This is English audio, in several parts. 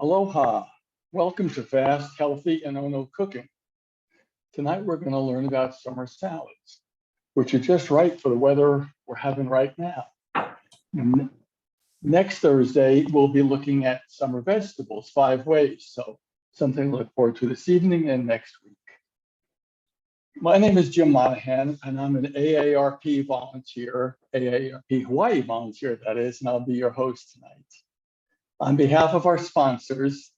Aloha, welcome to Fast, Healthy, and Ono Cooking. Tonight we're going to learn about summer salads, which are just right for the weather we're having right now. Next Thursday, we'll be looking at summer vegetables 5 ways, so something to look forward to this evening and next week. My name is Jim Monahan, and I'm an AARP volunteer, AARP Hawaii volunteer, that is, and I'll be your host tonight. On behalf of our sponsors,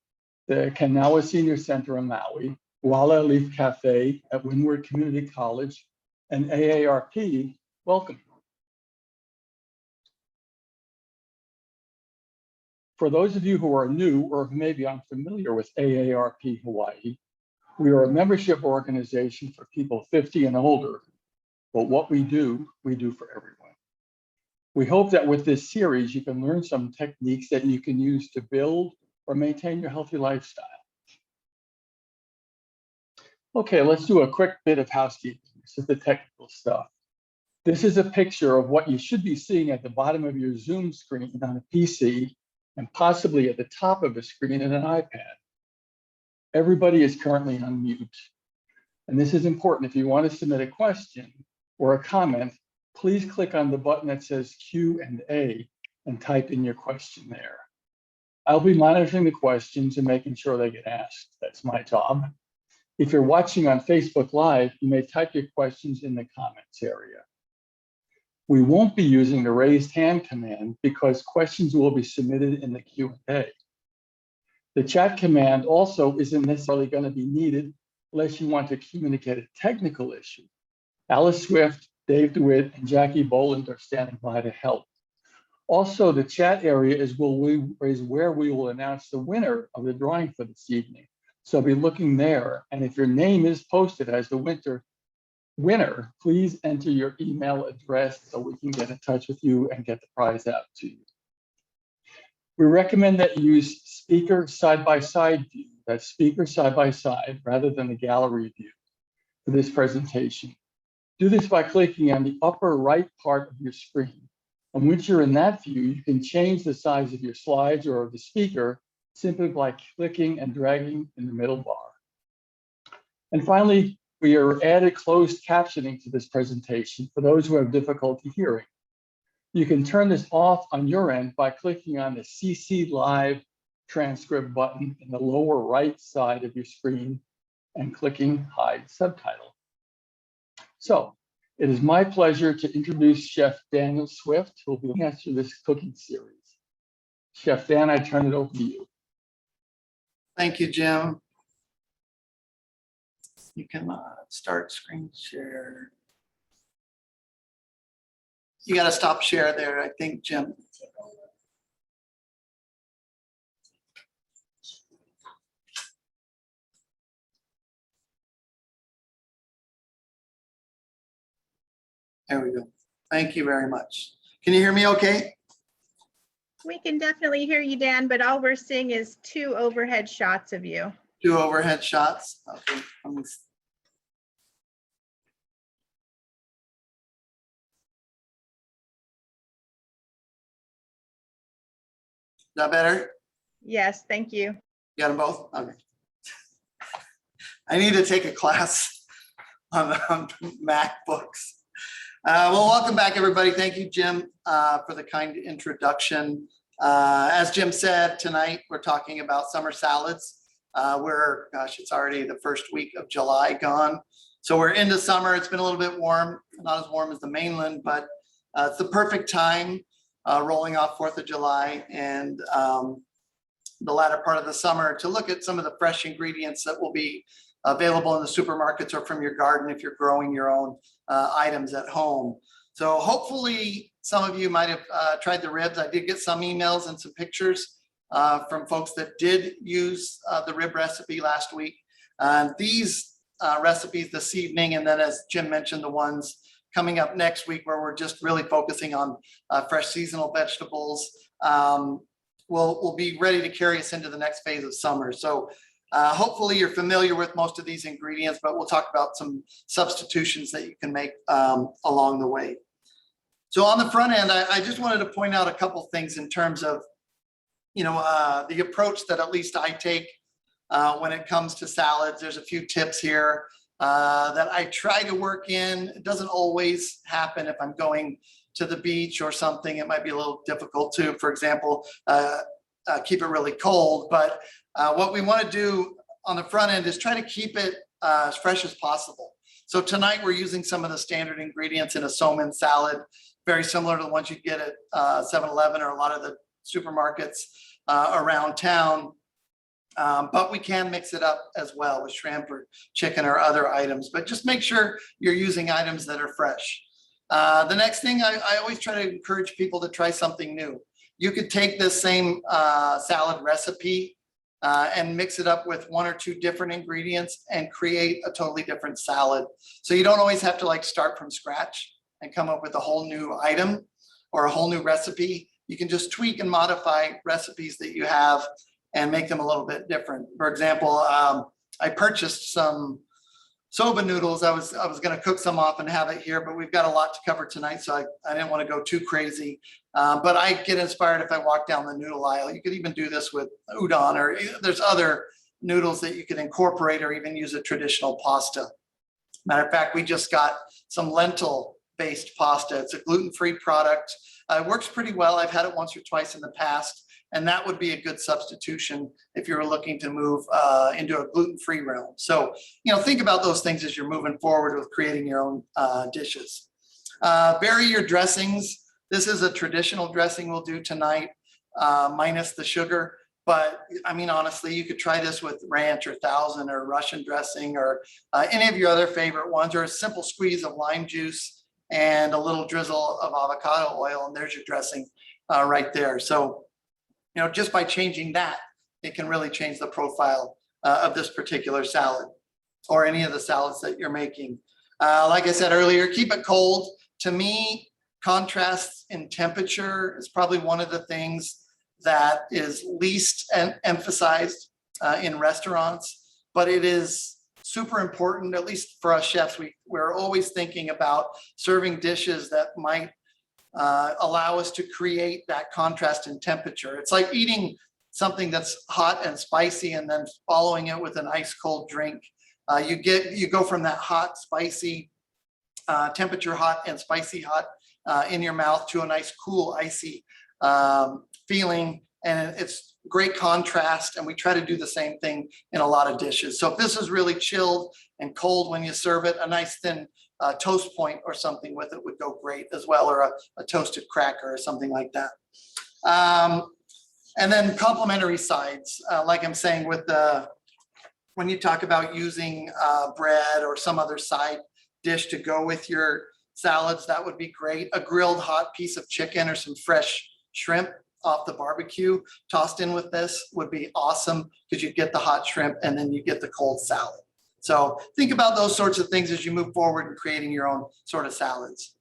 the Kanawa Senior Center in Maui, Wala Leaf Cafe at Windward Community College, and AARP, welcome. For those of you who are new or maybe unfamiliar with AARP Hawaii, we are a membership organization for people 50 and older, but what we do for everyone. We hope that with this series, you can learn some techniques that you can use to build or maintain your healthy lifestyle. Okay, let's do a quick bit of housekeeping. This is the technical stuff. This is a picture of what you should be seeing at the bottom of your Zoom screen on a PC and possibly at the top of a screen in an iPad. Everybody is currently on mute. And this is important. If you want to submit a question or a comment, please click on the button that says Q&A and type in your question there. I'll be monitoring the questions and making sure they get asked. That's my job. If you're watching on Facebook Live, you may type your questions in the comments area. We won't be using the raised hand command because questions will be submitted in the Q&A. The chat command also isn't necessarily going to be needed unless you want to communicate a technical issue. Alice Swift, Dave DeWitt, and Jackie Boland are standing by to help. Also, the chat area is where we will announce the winner of the drawing for this evening. So be looking there. And if your name is posted as the winner, please enter your email address so we can get in touch with you and get the prize out to you. We recommend that you use speaker side-by-side view, that's speaker side-by-side rather than the gallery view for this presentation. Do this by clicking on the upper right part of your screen. And once you're in that view, you can change the size of your slides or of the speaker simply by clicking and dragging in the middle bar. And finally, we are added closed captioning to this presentation for those who have difficulty hearing. You can turn this off on your end by clicking on the CC Live transcript button in the lower right side of your screen and clicking Hide Subtitle. So it is my pleasure to introduce Chef Daniel Swift, who will be leading us through this cooking series. Chef Dan, I turn it over to you. Thank you, Jim. You can start screen share. You got to stop share there, I think, Jim. There we go. Thank you very much. Can you hear me okay? We can definitely hear you, Dan, but all we're seeing is 2 overhead shots of you. 2 overhead shots. Okay. Is that better? Yes, thank you. You got them both? Okay. I need to take a class on MacBooks. Well, welcome back, everybody. Thank you, Jim, for the kind introduction. As Jim said, tonight we're talking about summer salads. Gosh, it's already the first week of July gone. So we're into summer. It's been a little bit warm, not as warm as the mainland, but it's the perfect time rolling off 4th of July and the latter part of the summer to look at some of the fresh ingredients that will be available in the supermarkets or from your garden if you're growing your own items at home. So hopefully some of you might have tried the ribs. I did get some emails and some pictures from folks that did use the rib recipe last week. These recipes this evening, and then as Jim mentioned, the ones coming up next week where we're just really focusing on fresh seasonal vegetables, will be ready to carry us into the next phase of summer. So hopefully you're familiar with most of these ingredients, but we'll talk about some substitutions that you can make along the way. So on the front end, I just wanted to point out a couple things in terms of the approach that at least I take when it comes to salads. There's a few tips here that I try to work in. It doesn't always happen. If I'm going to the beach or something, it might be a little difficult to, for example, keep it really cold. But what we want to do on the front end is try to keep it as fresh as possible. So tonight we're using some of the standard ingredients in a somen salad, very similar to the ones you get at 7-Eleven or a lot of the supermarkets around town. But we can mix it up as well with shrimp or chicken or other items, but just make sure you're using items that are fresh. The next thing, I always try to encourage people to try something new. You could take this same salad recipe and mix it up with 1 or 2 different ingredients and create a totally different salad. So you don't always have to like start from scratch and come up with a whole new item or a whole new recipe. You can just tweak and modify recipes that you have and make them a little bit different. For example, I purchased some soba noodles. I was going to cook some off and have it here, but we've got a lot to cover tonight, so I didn't want to go too crazy. But I get inspired if I walk down the noodle aisle. You could even do this with udon, or there's other noodles that you could incorporate, or even use a traditional pasta. Matter of fact, we just got some lentil-based pasta. It's a gluten-free product. It works pretty well. I've had it once or twice in the past, and that would be a good substitution if you're looking to move into a gluten-free realm. So, think about those things as you're moving forward with creating your own dishes. Vary your dressings. This is a traditional dressing we'll do tonight, minus the sugar. But I mean, honestly, you could try this with ranch or thousand or Russian dressing or any of your other favorite ones, or a simple squeeze of lime juice and a little drizzle of avocado oil, and there's your dressing right there. So, just by changing that, it can really change the profile of this particular salad or any of the salads that you're making. Like I said earlier, keep it cold. To me, contrast in temperature is probably one of the things that is least emphasized in restaurants, but it is super important, at least for us chefs. We're always thinking about serving dishes that might allow us to create that contrast in temperature. It's like eating something that's hot and spicy and then following it with an ice cold drink. You go from that hot, spicy, temperature hot and spicy hot in your mouth to a nice cool, icy feeling, and it's great contrast. And we try to do the same thing in a lot of dishes. So if this is really chilled and cold when you serve it, a nice thin toast point or something with it would go great as well, or a toasted cracker or something like that. And then complementary sides, like I'm saying, with when you talk about using bread or some other side dish to go with your salads, that would be great. A grilled hot piece of chicken or some fresh shrimp off the barbecue tossed in with this would be awesome, because you get the hot shrimp and then you get the cold salad. So think about those sorts of things as you move forward in creating your own sort of salads.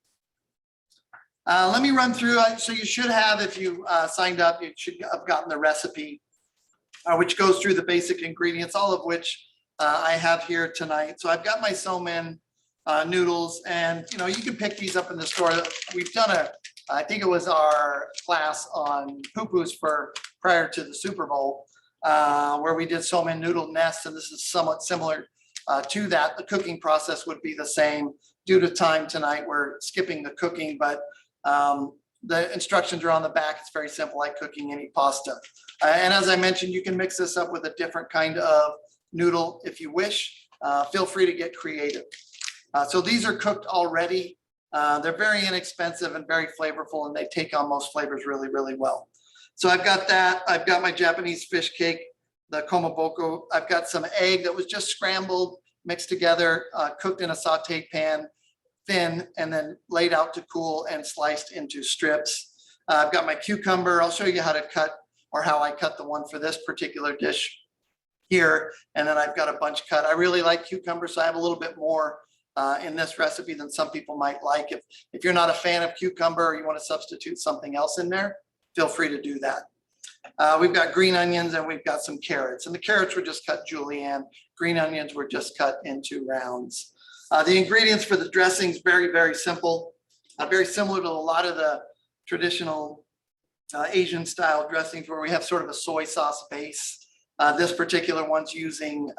Let me run through. So you should have, if you signed up, you should have gotten the recipe, which goes through the basic ingredients, all of which I have here tonight. So I've got my somen noodles, and you can pick these up in the store. We've done I think it was our class on poo-poos for prior to the Super Bowl, where we did somen noodle nests, and this is somewhat similar to that. The cooking process would be the same. Due to time tonight, we're skipping the cooking, but the instructions are on the back. It's very simple, like cooking any pasta. And as I mentioned, you can mix this up with a different kind of noodle if you wish. Feel free to get creative. So these are cooked already. They're very inexpensive and very flavorful, and they take on most flavors really, really well. So I've got that. I've got my Japanese fish cake, the komaboko. I've got some egg that was just scrambled, mixed together, cooked in a sauté pan, thin, and then laid out to cool and sliced into strips. I've got my cucumber. I'll show you how to cut, or how I cut the one for this particular dish here. And then I've got a bunch cut. I really like cucumber, so I have a little bit more in this recipe than some people might like. If you're not a fan of cucumber, or you want to substitute something else in there, feel free to do that. We've got green onions, and we've got some carrots, and the carrots were just cut julienne. Green onions were just cut into rounds. The ingredients for the dressing is very, very simple, very similar to a lot of the traditional Asian style dressings where we have sort of a soy sauce base. This particular one's using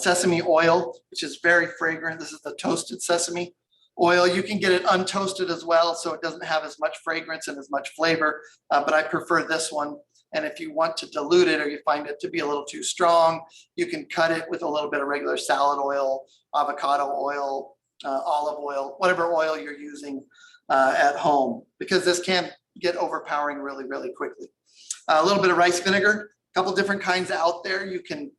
sesame oil, which is very fragrant. This is the toasted sesame oil. You can get it untoasted as well, so it doesn't have as much fragrance and as much flavor, but I prefer this one. And if you want to dilute it or you find it to be a little too strong, you can cut it with a little bit of regular salad oil, avocado oil, olive oil, whatever oil you're using at home, because this can get overpowering really, really quickly. A little bit of rice vinegar, a couple different kinds out there. You can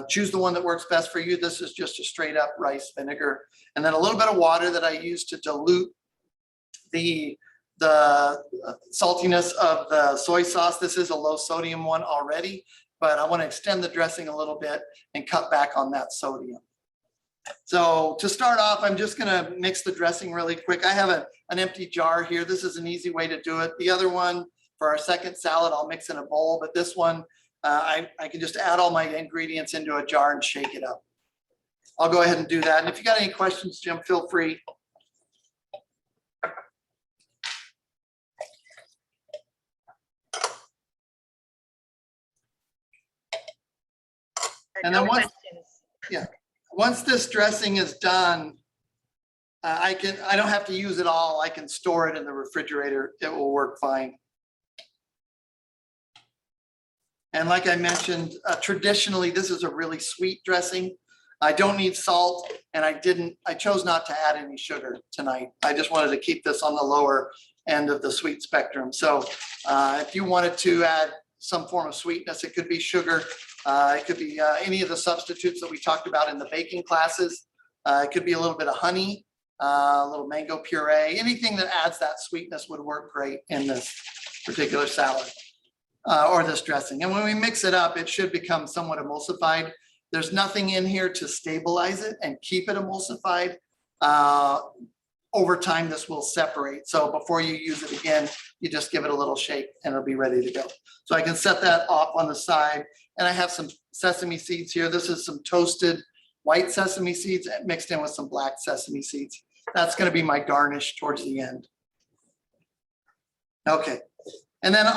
choose the one that works best for you. This is just a straight up rice vinegar. And then a little bit of water that I use to dilute the saltiness of the soy sauce. This is a low sodium one already, but I want to extend the dressing a little bit and cut back on that sodium. So to start off, I'm just going to mix the dressing really quick. I have an empty jar here. This is an easy way to do it. The other one, for our second salad, I'll mix in a bowl, but this one, I can just add all my ingredients into a jar and shake it up. I'll go ahead and do that. And if you got any questions, Jim, feel free. And then once this dressing is done, I don't have to use it all. I can store it in the refrigerator. It will work fine. And like I mentioned, traditionally, this is a really sweet dressing. I don't need salt, and I chose not to add any sugar tonight. I just wanted to keep this on the lower end of the sweet spectrum. So if you wanted to add some form of sweetness, it could be sugar. It could be any of the substitutes that we talked about in the baking classes. It could be a little bit of honey, a little mango puree. Anything that adds that sweetness would work great in this particular salad or this dressing. And when we mix it up, it should become somewhat emulsified. There's nothing in here to stabilize it and keep it emulsified. Over time, this will separate. So before you use it again, you just give it a little shake and it'll be ready to go. So I can set that off on the side. And I have some sesame seeds here. This is some toasted white sesame seeds mixed in with some black sesame seeds. That's going to be my garnish towards the end. Okay. And then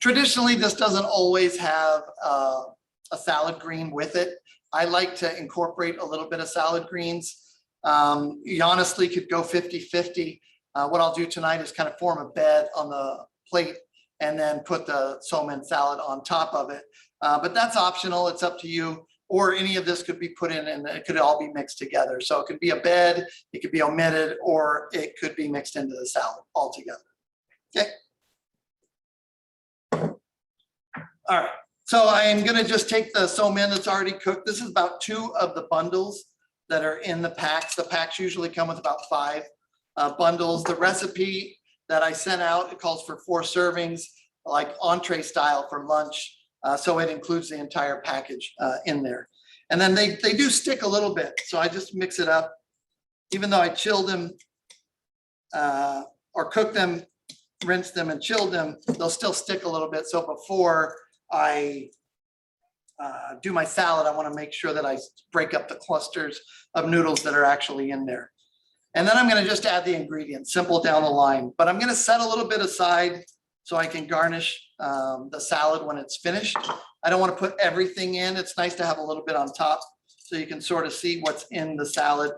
traditionally, this doesn't always have a salad green with it. I like to incorporate a little bit of salad greens. You honestly could go 50-50. What I'll do tonight is kind of form a bed on the plate and then put the somen salad on top of it. But that's optional. It's up to you. Or any of this could be put in and it could all be mixed together. So it could be a bed, it could be omitted, or it could be mixed into the salad altogether. Okay. All right. So I am going to just take the somen that's already cooked. This is about 2 of the bundles that are in the packs. The packs usually come with about 5 bundles. The recipe that I sent out, it calls for 4 servings, like entree style for lunch. So it includes the entire package in there. And then they do stick a little bit. So I just mix it up. Even though I chilled them or cooked them, rinsed them and chilled them, they'll still stick a little bit. So before I do my salad, I want to make sure that I break up the clusters of noodles that are actually in there. And then I'm going to just add the ingredients, simple down the line. But I'm going to set a little bit aside so I can garnish the salad when it's finished. I don't want to put everything in. It's nice to have a little bit on top so you can sort of see what's in the salad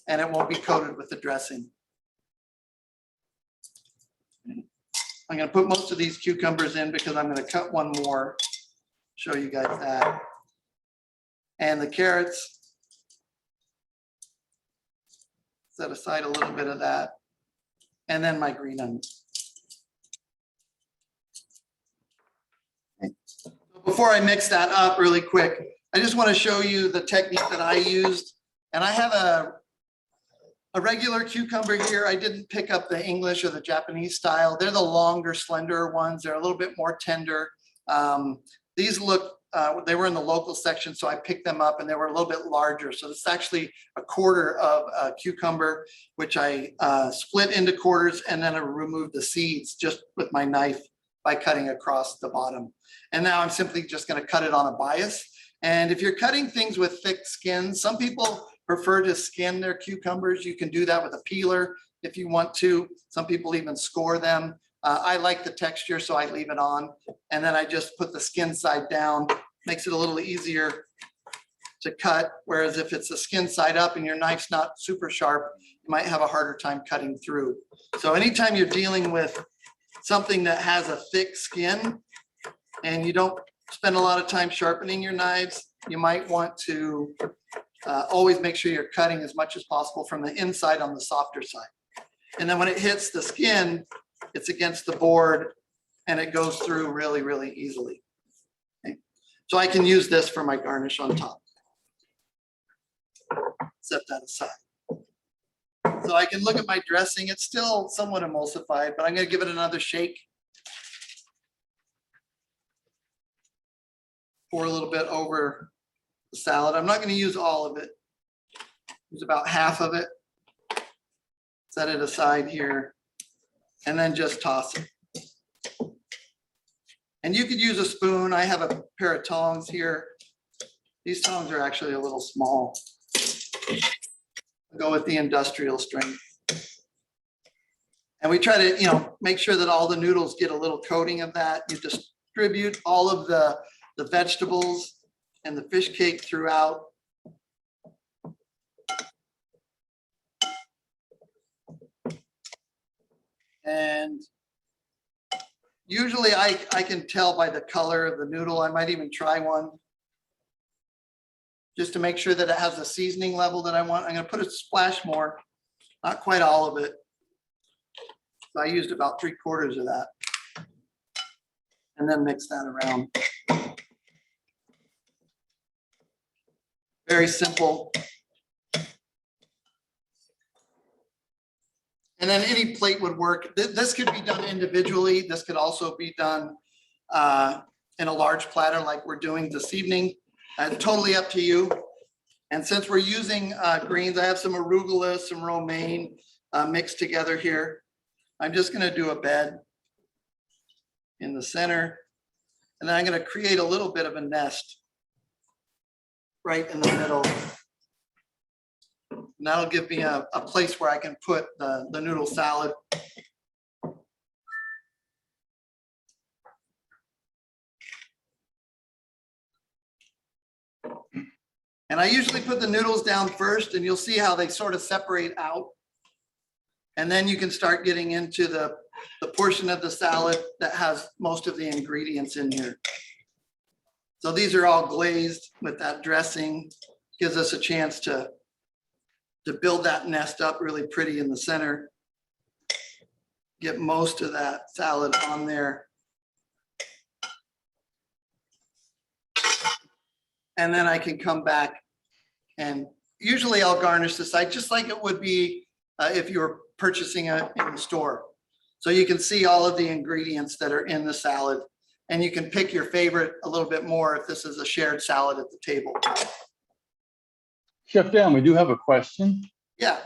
and it won't be coated with the dressing. I'm going to put most of these cucumbers in because I'm going to cut one more, show you guys that. And the carrots, set aside a little bit of that. And then my green onions. Before I mix that up really quick, I just want to show you the technique that I used. And I have a regular cucumber here. I didn't pick up the English or the Japanese style. They're the longer, slender ones. They're a little bit more tender. These look, they were in the local section, so I picked them up and they were a little bit larger. So this is actually a quarter of a cucumber, which I split into quarters and then I removed the seeds just with my knife by cutting across the bottom. And now I'm simply just going to cut it on a bias. And if you're cutting things with thick skins, some people prefer to skin their cucumbers. You can do that with a peeler if you want to. Some people even score them. I like the texture, so I leave it on. And then I just put the skin side down, makes it a little easier to cut. Whereas if it's the skin side up and your knife's not super sharp, you might have a harder time cutting through. So anytime you're dealing with something that has a thick skin and you don't spend a lot of time sharpening your knives, you might want to always make sure you're cutting as much as possible from the inside on the softer side. And then when it hits the skin, it's against the board and it goes through really, really easily. Okay. So I can use this for my garnish on top. Set that aside. So I can look at my dressing. It's still somewhat emulsified, but I'm going to give it another shake. Pour a little bit over the salad. I'm not going to use all of it. Use about half of it. Set it aside here and then just toss it. And you could use a spoon. I have a pair of tongs here. These tongs are actually a little small. I'll go with the industrial strength. And we try to, make sure that all the noodles get a little coating of that. You distribute all of the vegetables and the fish cake throughout. And usually I can tell by the color of the noodle. I might even try one just to make sure that it has the seasoning level that I want. I'm going to put a splash more, not quite all of it. So I used about 3/4 of that and then mix that around. Very simple. And then any plate would work. This could be done individually. This could also be done in a large platter like we're doing this evening. Totally up to you. And since we're using greens, I have some arugula, some romaine mixed together here. I'm just going to do a bed in the center. And then I'm going to create a little bit of a nest right in the middle. And that'll give me a place where I can put the noodle salad. And I usually put the noodles down first, and you'll see how they sort of separate out. And then you can start getting into the portion of the salad that has most of the ingredients in here. So these are all glazed with that dressing. Gives us a chance to build that nest up really pretty in the center. Get most of that salad on there. And then I can come back and usually I'll garnish the side just like it would be if you were purchasing it in the store. So you can see all of the ingredients that are in the salad and you can pick your favorite a little bit more if this is a shared salad at the table. Chef Dan, we do have a question. Yeah.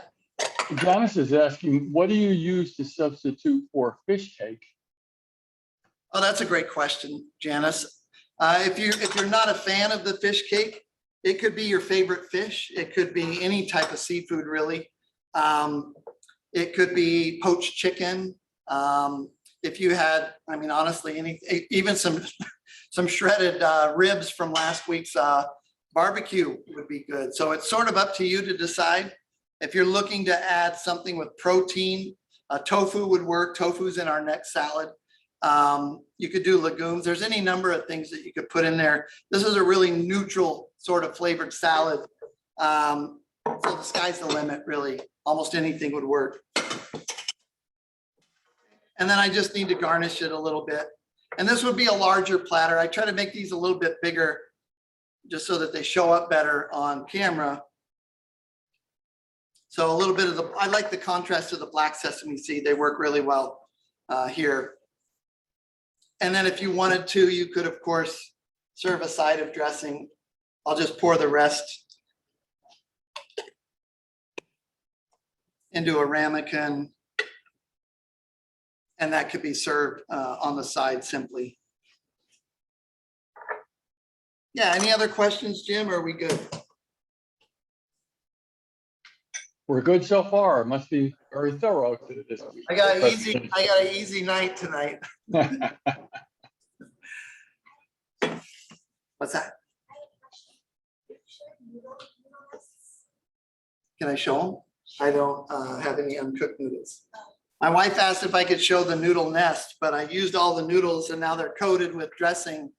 Janice is asking, what do you use to substitute for fish cake? Oh, that's a great question, Janice. If you're not a fan of the fish cake, it could be your favorite fish. It could be any type of seafood, really. It could be poached chicken. If you had, honestly, even some shredded ribs from last week's barbecue would be good. So it's sort of up to you to decide. If you're looking to add something with protein, tofu would work. Tofu's in our next salad. You could do legumes. There's any number of things that you could put in there. This is a really neutral sort of flavored salad. So the sky's the limit, really. Almost anything would work. And then I just need to garnish it a little bit. And this would be a larger platter. I try to make these a little bit bigger just so that they show up better on camera. So a little bit of I like the contrast to the black sesame seed. They work really well here. And then if you wanted to, you could, of course, serve a side of dressing. I'll just pour the rest into a ramekin. And that could be served on the side simply. Yeah, any other questions, Jim? Or are we good? We're good so far. Must be very thorough this week. I got an easy night tonight. What's that? Can I show them? I don't have any uncooked noodles. My wife asked if I could show the noodle nest, but I used all the noodles and now they're coated with dressing,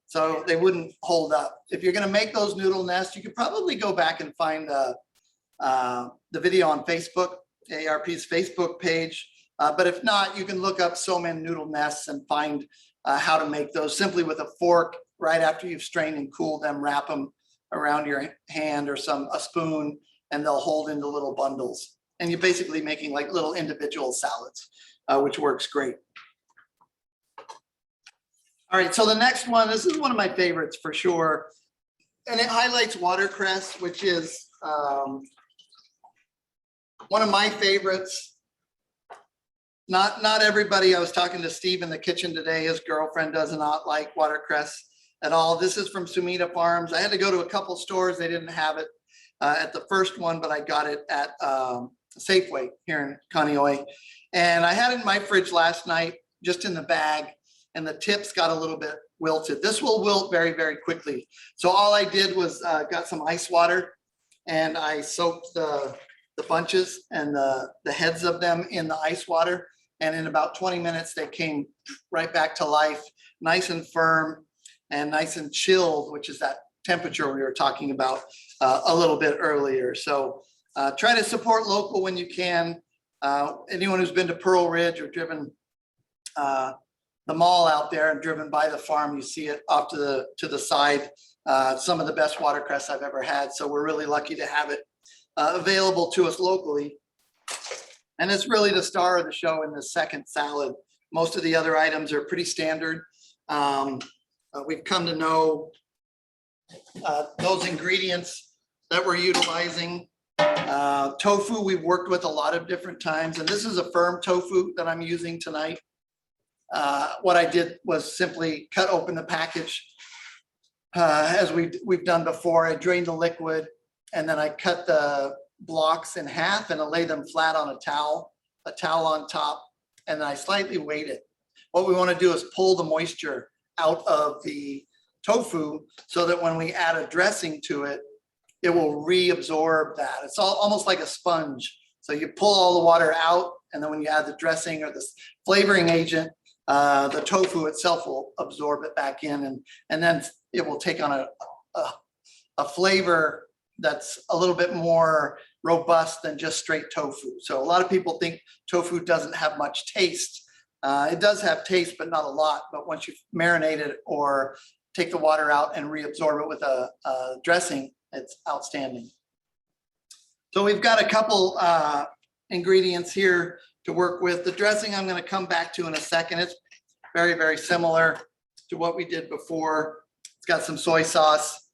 so they wouldn't hold up. If you're gonna make those noodle nests, you could probably go back and find the video on Facebook, AARP's Facebook page. But if not, you can look up So-Man noodle nests and find how to make those simply with a fork. Right after you've strained and cooled them, wrap them around your hand or a spoon, and they'll hold into little bundles. And you're basically making like little individual salads, which works great. All right, so the next one, this is one of my favorites for sure. And it highlights watercress, which is one of my favorites. Not everybody, I was talking to Steve in the kitchen today, his girlfriend does not like watercress at all. This is from Sumida Farms. I had to go to a couple stores. They didn't have it at the first one, but I got it at Safeway here in Kaneohe. And I had it in my fridge last night, just in the bag, and the tips got a little bit wilted. This will wilt very, very quickly. So all I did was got some ice water and I soaked the bunches and the heads of them in the ice water. And in about 20 minutes, they came right back to life, nice and firm and nice and chilled, which is that temperature we were talking about a little bit earlier. So try to support local when you can. Anyone who's been to Pearl Ridge or driven the mall out there and driven by the farm, you see it off to the side. Some of the best watercress I've ever had. So we're really lucky to have it available to us locally. And it's really the star of the show in the second salad. Most of the other items are pretty standard. We've come to know those ingredients that we're utilizing. Tofu, we've worked with a lot of different times, and this is a firm tofu that I'm using tonight. What I did was simply cut open the package as we've done before. I drained the liquid, and then I cut the blocks in half and I lay them flat on a towel on top, and then I slightly weight it. What we want to do is pull the moisture out of the tofu so that when we add a dressing to it, it will reabsorb that. It's almost like a sponge. So you pull all the water out, and then when you add the dressing or the flavoring agent, the tofu itself will absorb it back in, and then it will take on a flavor that's a little bit more robust than just straight tofu. So a lot of people think tofu doesn't have much taste. It does have taste, but not a lot. But once you marinate it or take the water out and reabsorb it with a dressing, it's outstanding. So we've got a couple ingredients here to work with. The dressing I'm going to come back to in a second. It's very, very similar to what we did before. It's got some soy sauce,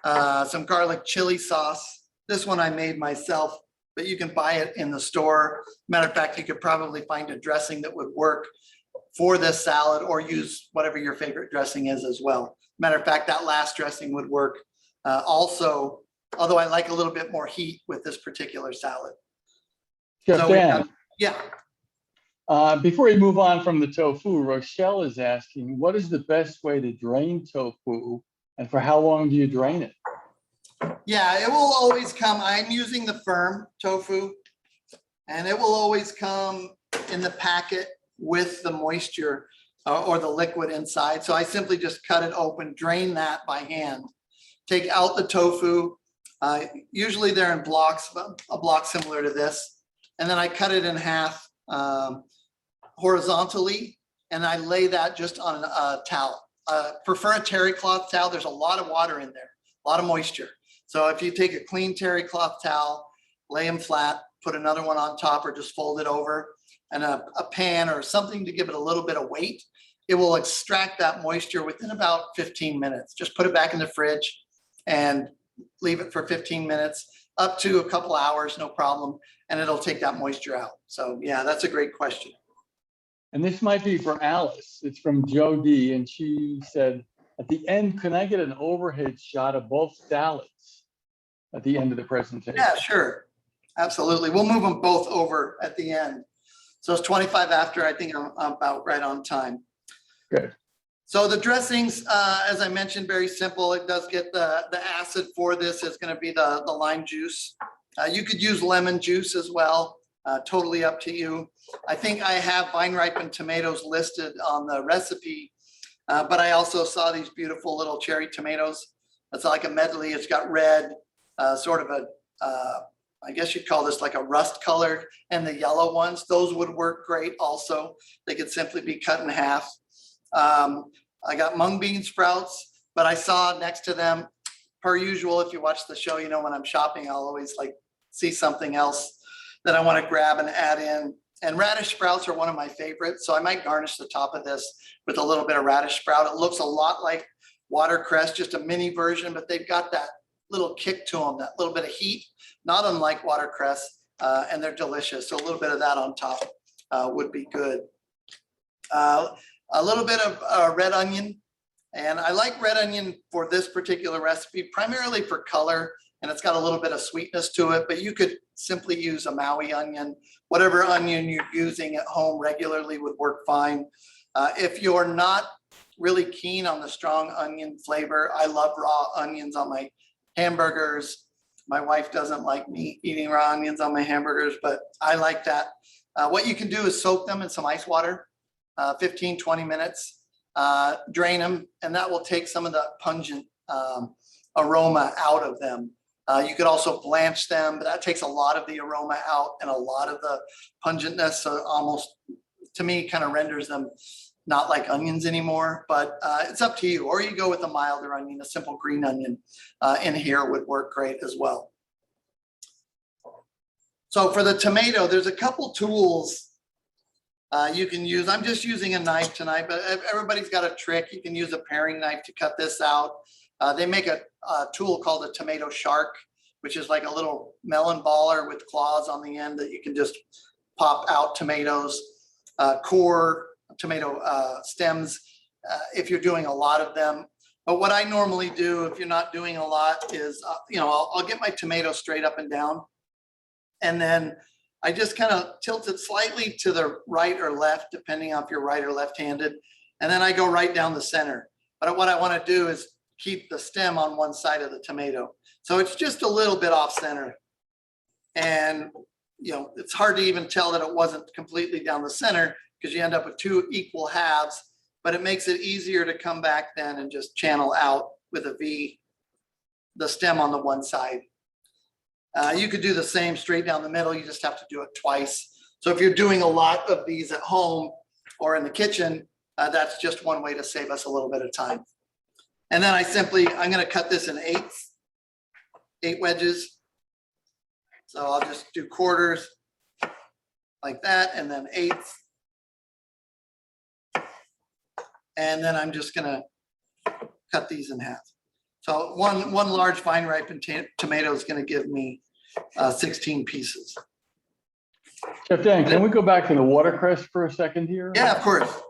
some garlic chili sauce. This one I made myself, but you can buy it in the store. Matter of fact, you could probably find a dressing that would work for this salad, or use whatever your favorite dressing is as well. Matter of fact, that last dressing would work also, although I like a little bit more heat with this particular salad. Chef Dan, yeah. Before we move on from the tofu, Rochelle is asking, what is the best way to drain tofu, and for how long do you drain it? Yeah, it will always come. I'm using the firm tofu, and it will always come in the packet with the moisture or the liquid inside. So I simply just cut it open, drain that by hand, take out the tofu. Usually they're in blocks, a block similar to this. And then I cut it in half horizontally, and I lay that just on a towel. Prefer a terry cloth towel. There's a lot of water in there, a lot of moisture. So if you take a clean terry cloth towel, lay them flat, put another one on top, or just fold it over, and a pan or something to give it a little bit of weight, it will extract that moisture within about 15 minutes. Just put it back in the fridge and leave it for 15 minutes, up to a couple hours, no problem, and it'll take that moisture out. So yeah, that's a great question. And this might be for Alice. It's from Joe D, and she said, at the end, can I get an overhead shot of both salads at the end of the presentation? Yeah, sure. Absolutely. We'll move them both over at the end. So it's 25 after. I think I'm about right on time. Good. So the dressings, as I mentioned, very simple. It does get the acid for this. It's going to be the lime juice. You could use lemon juice as well. Totally up to you. I think I have vine ripened tomatoes listed on the recipe, but I also saw these beautiful little cherry tomatoes. It's like a medley. It's got red, sort of a, I guess you'd call this like a rust color, and the yellow ones. Those would work great also. They could simply be cut in half. I got mung bean sprouts, but I saw next to them, per usual, if you watch the show, you know, when I'm shopping, I'll always like see something else that I want to grab and add in. And radish sprouts are one of my favorites. So I might garnish the top of this with a little bit of radish sprout. It looks a lot like watercress, just a mini version, but they've got that little kick to them, that little bit of heat, not unlike watercress, and they're delicious. So a little bit of that on top would be good. A little bit of red onion. And I like red onion for this particular recipe, primarily for color, and it's got a little bit of sweetness to it, but you could simply use a Maui onion. Whatever onion you're using at home regularly would work fine. If you're not really keen on the strong onion flavor, I love raw onions on my hamburgers. My wife doesn't like me eating raw onions on my hamburgers, but I like that. What you can do is soak them in some ice water, 15, 20 minutes, drain them, and that will take some of the pungent aroma out of them. You could also blanch them, but that takes a lot of the aroma out and a lot of the pungentness. So almost, to me, kind of renders them not like onions anymore, but it's up to you. Or you go with a milder onion, a simple green onion in here would work great as well. So for the tomato, there's a couple tools you can use. I'm just using a knife tonight, but everybody's got a trick. You can use a paring knife to cut this out. They make a tool called a tomato shark, which is like a little melon baller with claws on the end that you can just pop out tomatoes, core tomato stems, if you're doing a lot of them. But what I normally do, if you're not doing a lot, is I'll get my tomato straight up and down, and then I just kind of tilt it slightly to the right or left, depending on if you're right or left-handed, and then I go right down the center. But what I want to do is keep the stem on one side of the tomato. So it's just a little bit off center. And, it's hard to even tell that it wasn't completely down the center because you end up with two equal halves, but it makes it easier to come back then and just channel out with a V, the stem on the one side. You could do the same straight down the middle. You just have to do it twice. So if you're doing a lot of these at home or in the kitchen, that's just one way to save us a little bit of time. And then I'm going to cut this in eight wedges. So I'll just do quarters like that, and then eighths. And then I'm just going to cut these in half. So one large fine ripened tomato is going to give me 16 pieces. Chef Dan, can we go back to the watercress for a second here? Yeah, of course.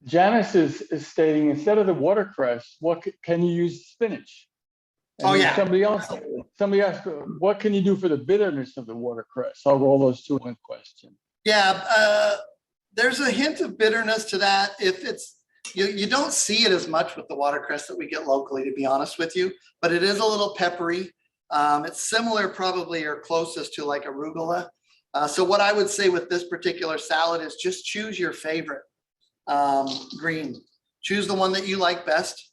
Janice is stating, instead of the watercress, can you use spinach? And Oh, yeah. Somebody asked, what can you do for the bitterness of the watercress? I'll roll those two in one question. Yeah, there's a hint of bitterness to that. If it's, you don't see it as much with the watercress that we get locally, to be honest with you, but it is a little peppery. It's similar probably or closest to like arugula. So what I would say with this particular salad is just choose your favorite green. Choose the one that you like best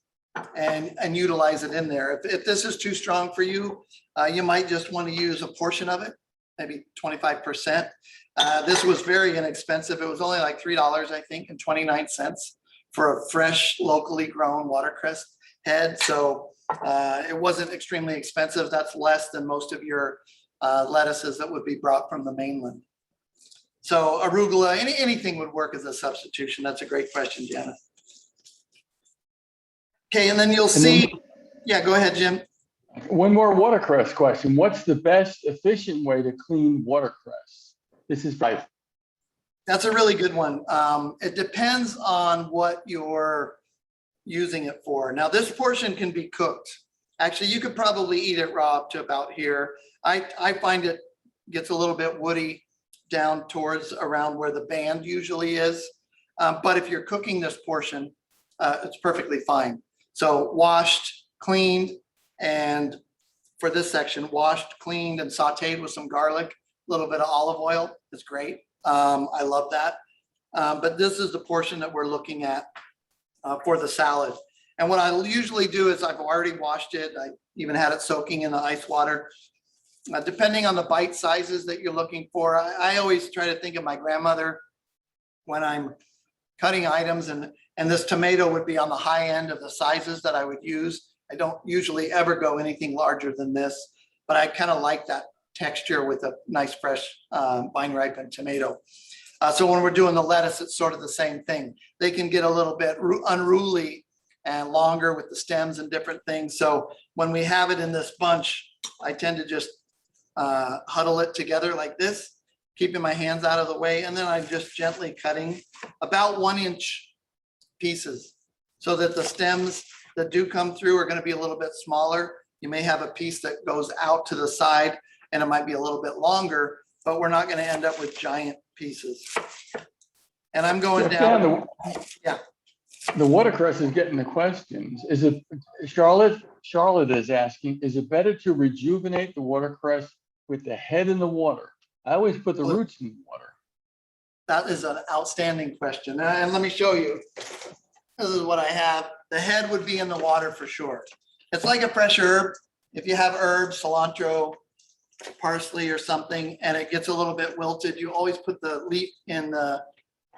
and utilize it in there. If this is too strong for you, you might just want to use a portion of it, maybe 25%. This was very inexpensive. It was only like $3, I think, and 29 cents for a fresh, locally grown watercress head. So it wasn't extremely expensive. That's less than most of your lettuces that would be brought from the mainland. So arugula, anything would work as a substitution. That's a great question, Janet. Okay, and then you'll see, yeah, go ahead, Jim. One more watercress question. What's the best efficient way to clean watercress? This is right. That's a really good one. It depends on what you're using it for. Now, this portion can be cooked. Actually, you could probably eat it raw up to about here. I find it gets a little bit woody down towards around where the band usually is. But if you're cooking this portion, it's perfectly fine. So washed, cleaned, and for this section, washed, cleaned, and sauteed with some garlic, a little bit of olive oil. It's great. I love that. But this is the portion that we're looking at for the salad. And what I usually do is I've already washed it. I even had it soaking in the ice water. Depending on the bite sizes that you're looking for, I always try to think of my grandmother when I'm cutting items, and this tomato would be on the high end of the sizes that I would use. I don't usually ever go anything larger than this, but I kind of like that texture with a nice fresh vine ripened tomato. So when we're doing the lettuce, it's sort of the same thing. They can get a little bit unruly and longer with the stems and different things. So when we have it in this bunch, I tend to just huddle it together like this, keeping my hands out of the way. And then I'm just gently cutting about 1-inch pieces so that the stems that do come through are going to be a little bit smaller. You may have a piece that goes out to the side and it might be a little bit longer, but we're not going to end up with giant pieces. And I'm going down. Yeah. The watercress is getting the questions. Is it, Charlotte is asking, is it better to rejuvenate the watercress with the head in the water? I always put the roots in the water. That is an outstanding question. And let me show you. This is what I have. The head would be in the water for sure. It's like a fresh herb. If you have herbs, cilantro, parsley or something, and it gets a little bit wilted, you always put the leaf in the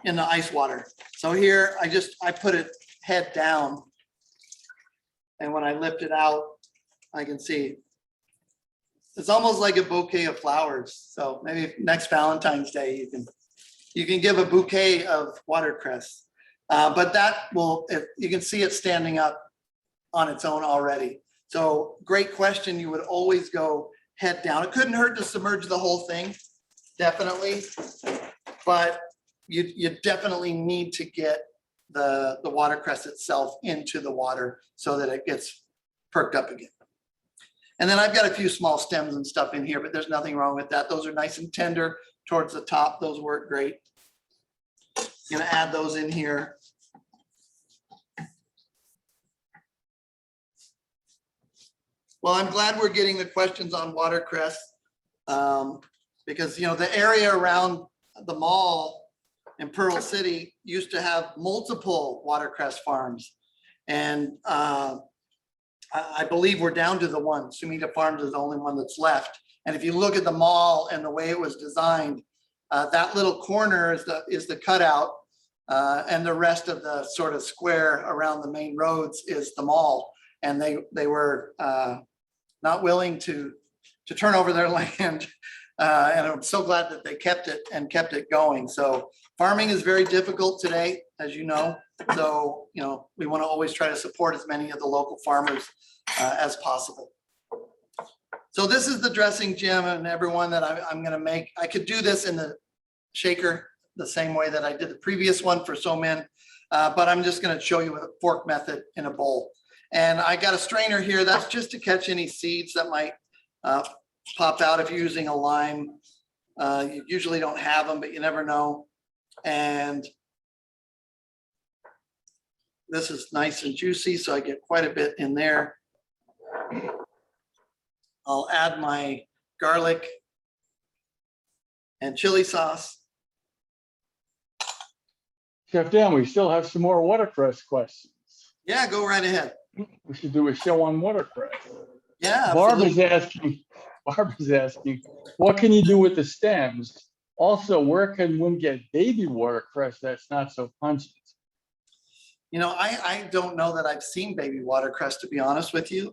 ice water. So here I put it head down, and when I lift it out, I can see it's almost like a bouquet of flowers. So maybe next Valentine's Day you can give a bouquet of watercress, but you can see it standing up on its own already. So great question. You would always go head down. It couldn't hurt to submerge the whole thing, definitely, but you definitely need to get the watercress itself into the water so that it gets perked up again. And then I've got a few small stems and stuff in here, but there's nothing wrong with that. Those are nice and tender towards the top. Those work great. Gonna add those in here. Well, I'm glad we're getting the questions on watercress because, the area around the mall in Pearl City used to have multiple watercress farms. And I believe we're down to the one. Sumida Farms is the only one that's left. And if you look at the mall and the way it was designed, that little corner is the cutout, and the rest of the sort of square around the main roads is the mall. And they were not willing to turn over their land. And I'm so glad that they kept it going. So farming is very difficult today, as you know. So, we want to always try to support as many of the local farmers as possible. So this is the dressing, Jim, and everyone that I'm going to make. I could do this in the shaker the same way that I did the previous one for Somin, but I'm just going to show you a fork method in a bowl. And I got a strainer here. That's just to catch any seeds that might pop out if you're using a lime. You usually don't have them, but you never know. And this is nice and juicy, so I get quite a bit in there. I'll add my garlic and chili sauce. Chef Dan, we still have some more watercress questions. Yeah, go right ahead. We should do a show on watercress. Yeah, Barbara's asking, what can you do with the stems? Also, where can one get baby watercress that's not so pungent? I don't know that I've seen baby watercress, to be honest with you.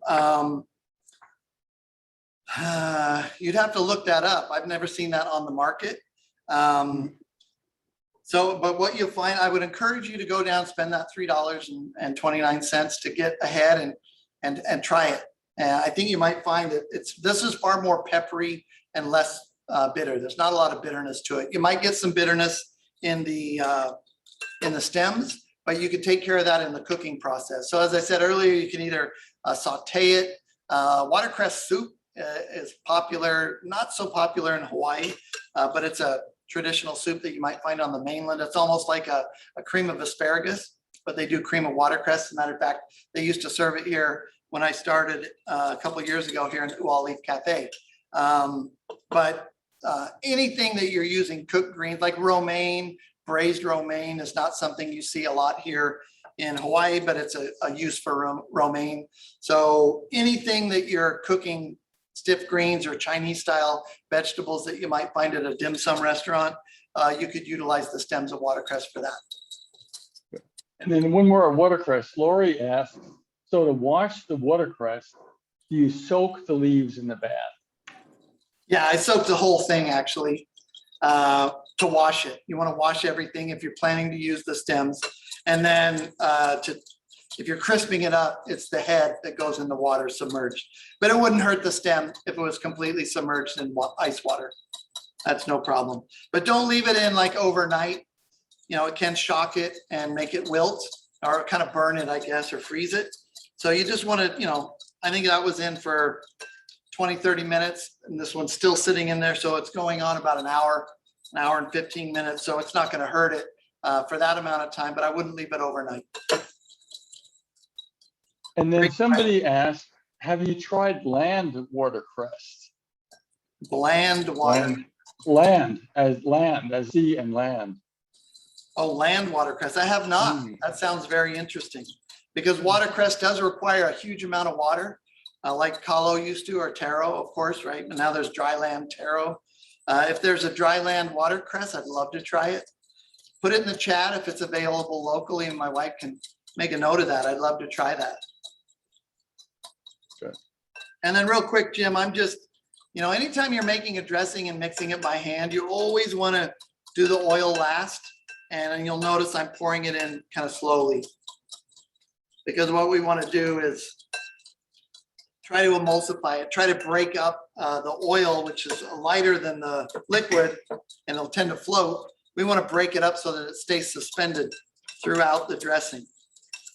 You'd have to look that up. I've never seen that on the market. But what you'll find, I would encourage you to go down, spend that $3.29 to get ahead and try it. And I think you might find that this is far more peppery and less bitter. There's not a lot of bitterness to it. You might get some bitterness in the stems, but you can take care of that in the cooking process. So as I said earlier, you can either saute it. Watercress soup is popular, not so popular in Hawaii, but it's a traditional soup that you might find on the mainland. It's almost like a cream of asparagus, but they do cream of watercress. As a matter of fact, they used to serve it here when I started a couple of years ago here in All Leaf Cafe. But anything that you're using cooked greens like romaine, braised romaine is not something you see a lot here in Hawaii, but it's a use for romaine. So anything that you're cooking, stiff greens or Chinese style vegetables that you might find at a dim sum restaurant, you could utilize the stems of watercress for that. And then one more on watercress. Lori asked, so to wash the watercress, do you soak the leaves in the bath? Yeah, I soak the whole thing actually to wash it. You want to wash everything if you're planning to use the stems. And then if you're crisping it up, it's the head that goes in the water submerged. But it wouldn't hurt the stem if it was completely submerged in ice water. That's no problem. But don't leave it in like overnight. You know, it can shock it and make it wilt or kind of burn it, I guess, or freeze it. So you just want to, you know, I think that was in for 20, 30 minutes, and this one's still sitting in there. So it's going on about an hour and 15 minutes. So it's not going to hurt it for that amount of time, but I wouldn't leave it overnight. And then somebody asked, have you tried land watercress? Bland water. Land, as sea and land. Oh, land watercress. I have not. That sounds very interesting because watercress does require a huge amount of water, like kalo used to, or taro, of course, right? But now there's dry land taro. If there's a dry land watercress, I'd love to try it. Put it in the chat if it's available locally, and my wife can make a note of that. I'd love to try that. Good. And then real quick, Jim, I'm just, you know, anytime you're making a dressing and mixing it by hand, you always want to do the oil last. And you'll notice I'm pouring it in kind of slowly. Because what we want to do is try to emulsify it, try to break up the oil, which is lighter than the liquid, and it'll tend to float. We want to break it up so that it stays suspended throughout the dressing.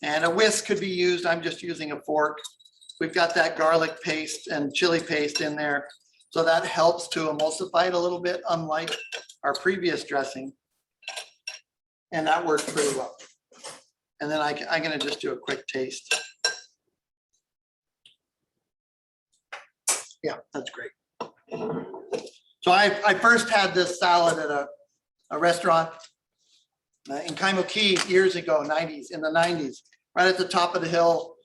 And a whisk could be used. I'm just using a fork. We've got that garlic paste and chili paste in there. So that helps to emulsify it a little bit, unlike our previous dressing. And that worked pretty well. And then I'm going to just do a quick taste. Yeah, that's great. So I first had this salad at a restaurant in Kaimuki years ago, in the 90s, right at the top of the hill.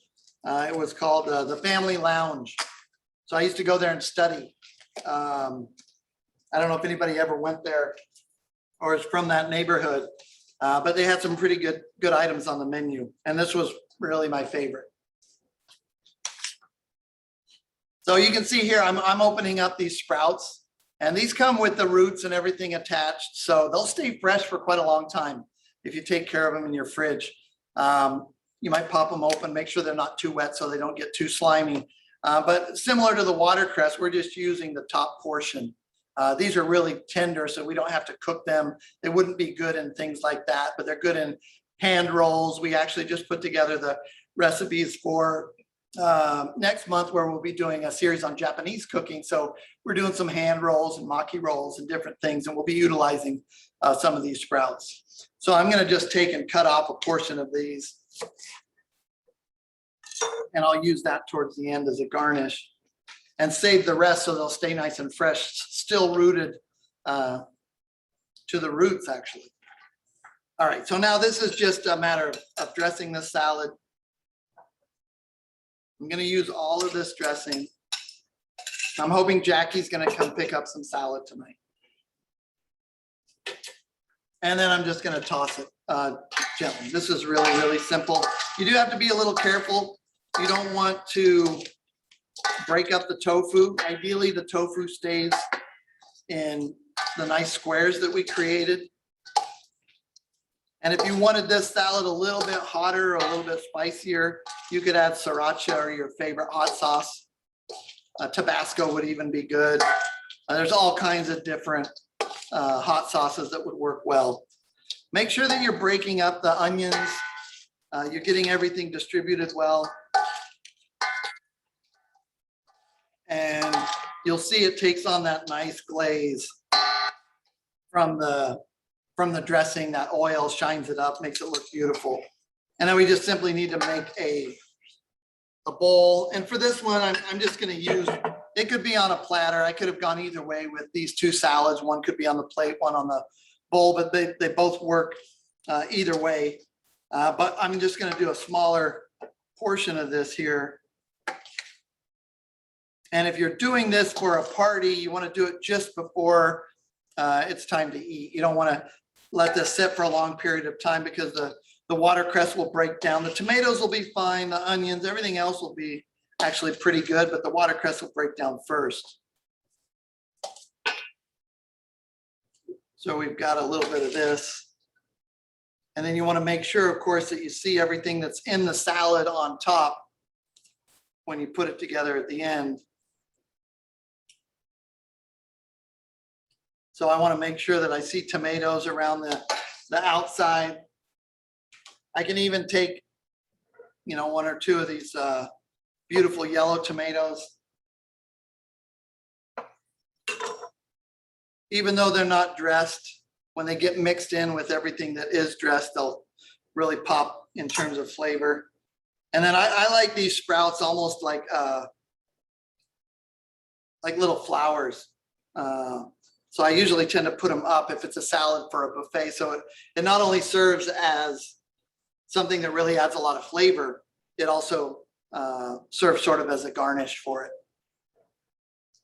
It was called the Family Lounge. So I used to go there and study. I don't know if anybody ever went there or is from that neighborhood. But they had some pretty good items on the menu. And this was really my favorite. So you can see here, I'm opening up these sprouts, and these come with the roots and everything attached. So they'll stay fresh for quite a long time if you take care of them in your fridge. You might pop them open, make sure they're not too wet so they don't get too slimy. But similar to the watercress, we're just using the top portion. These are really tender, so we don't have to cook them. They wouldn't be good in things like that, but they're good in hand rolls. We actually just put together the recipes for next month, where we'll be doing a series on Japanese cooking. So we're doing some hand rolls and maki rolls and different things, and we'll be utilizing some of these sprouts. So I'm going to just take and cut off a portion of these, and I'll use that towards the end as a garnish. And save the rest so they'll stay nice and fresh, still rooted to the roots, actually. All right, so now this is just a matter of dressing the salad. I'm going to use all of this dressing. I'm hoping Jackie's going to come pick up some salad tonight. And then I'm just going to toss it gently. This is really, really simple. You do have to be a little careful. You don't want to break up the tofu. Ideally, the tofu stays in the nice squares that we created. And if you wanted this salad a little bit hotter or a little bit spicier, you could add sriracha or your favorite hot sauce. Tabasco would even be good. There's all kinds of different hot sauces that would work well. Make sure that you're breaking up the onions. You're getting everything distributed well. And you'll see it takes on that nice glaze from the dressing. That oil shines it up, makes it look beautiful. And then we just simply need to make a bowl. And for this one, I'm just going to use, it could be on a platter. I could have gone either way with these two salads. One could be on the plate, one on the bowl, but they both work either way. But I'm just going to do a smaller portion of this here. And if you're doing this for a party, you want to do it just before it's time to eat. You don't want to let this sit for a long period of time because the watercress will break down. The tomatoes will be fine, the onions, everything else will be actually pretty good, but the watercress will break down first. So we've got a little bit of this. And then you want to make sure, of course, that you see everything that's in the salad on top when you put it together at the end. So I want to make sure that I see tomatoes around the outside. I can even take, one or two of these beautiful yellow tomatoes. Even though they're not dressed, when they get mixed in with everything that is dressed, they'll really pop in terms of flavor. And then I like these sprouts almost like little flowers. So I usually tend to put them up if it's a salad for a buffet. So it not only serves as something that really adds a lot of flavor, it also serves sort of as a garnish for it.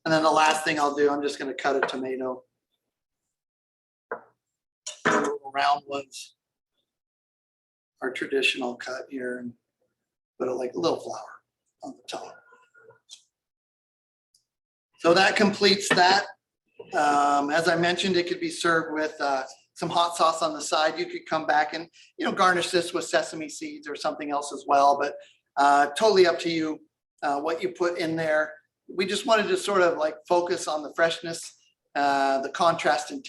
And then the last thing I'll do, I'm just going to cut a tomato. Little round ones, our traditional cut here, and put it like a little flower on the top. So that completes that. As I mentioned, it could be served with some hot sauce on the side. You could come back and garnish this with sesame seeds or something else as well, but totally up to you what you put in there. We just wanted to sort of like focus on the freshness, the contrast in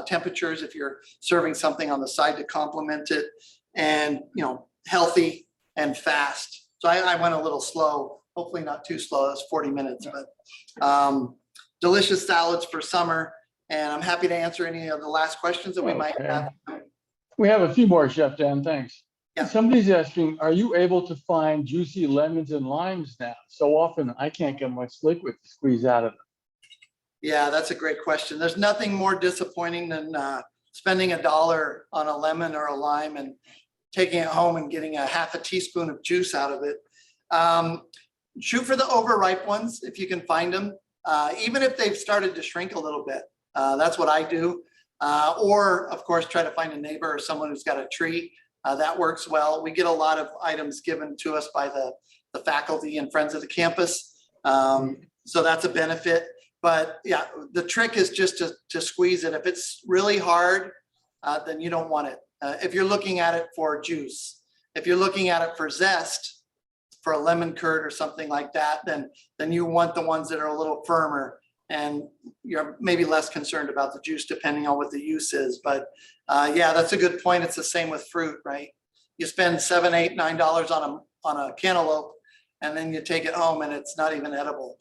temperatures if you're serving something on the side to complement it, and healthy and fast. So I went a little slow, hopefully not too slow. That's 40 minutes, but delicious salads for summer. And I'm happy to answer any of the last questions that we might have. We have a few more, Chef Dan, thanks. Yeah. Somebody's asking, are you able to find juicy lemons and limes now? So often I can't get much liquid to squeeze out of them. Yeah, that's a great question. There's nothing more disappointing than spending $1 on a lemon or a lime and taking it home and getting a half a teaspoon of juice out of it. Shoot for the overripe ones if you can find them, even if they've started to shrink a little bit. That's what I do. Or, of course, try to find a neighbor or someone who's got a tree. That works well. We get a lot of items given to us by the faculty and friends of the campus. So that's a benefit. But yeah, the trick is just to squeeze it. If it's really hard, then you don't want it. If you're looking at it for juice, if you're looking at it for zest, for a lemon curd or something like that, then you want the ones that are a little firmer, and you're maybe less concerned about the juice depending on what the use is. But yeah, that's a good point. It's the same with fruit, right? You spend $7, $8, $9 on a cantaloupe, and then you take it home and it's not even edible.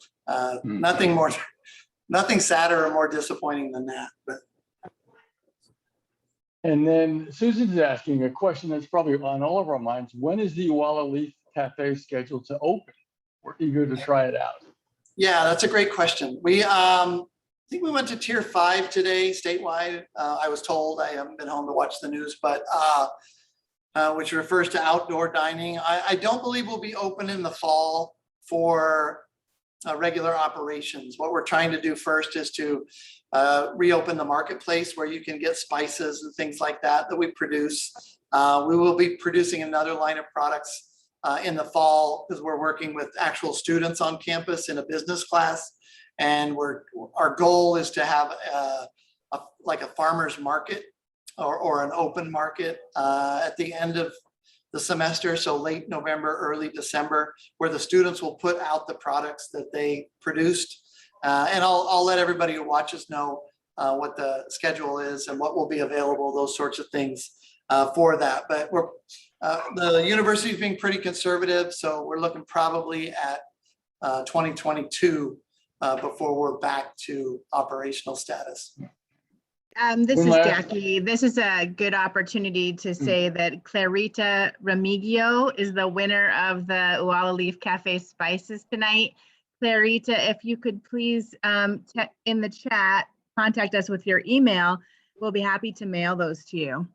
Nothing sadder or more disappointing than that. But. And then Susan's asking a question that's probably on all of our minds. When is the Uwalla Leaf Cafe scheduled to open? We're eager to try it out. Yeah, that's a great question. We I think we went to tier 5 today statewide. I was told. I haven't been home to watch the news, but which refers to outdoor dining. I don't believe we'll be open in the fall for regular operations. What we're trying to do first is to reopen the marketplace where you can get spices and things like that we produce. We will be producing another line of products in the fall because we're working with actual students on campus in a business class. And our goal is to have like a farmer's market or an open market at the end of the semester, so late November, early December, where the students will put out the products that they produced. And I'll let everybody who watches know what the schedule is and what will be available, those sorts of things for that. But the university is being pretty conservative, so we're looking probably at 2022 before we're back to operational status. This One is last- Jackie. This is a good opportunity to say that Clarita Remigio is the winner of the Uala Leaf Cafe Spices tonight. Clarita, if you could please, in the chat, contact us with your email. We'll be happy to mail those to you.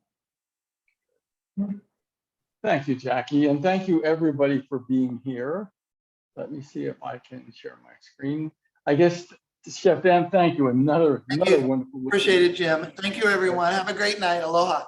Thank you, Jackie, and thank you everybody for being here. Let me see if I can share my screen. I guess, Chef Dan, thank you. Another Thank you. wonderful. Appreciate it, Jim. Thank you, everyone. Have a great night. Aloha.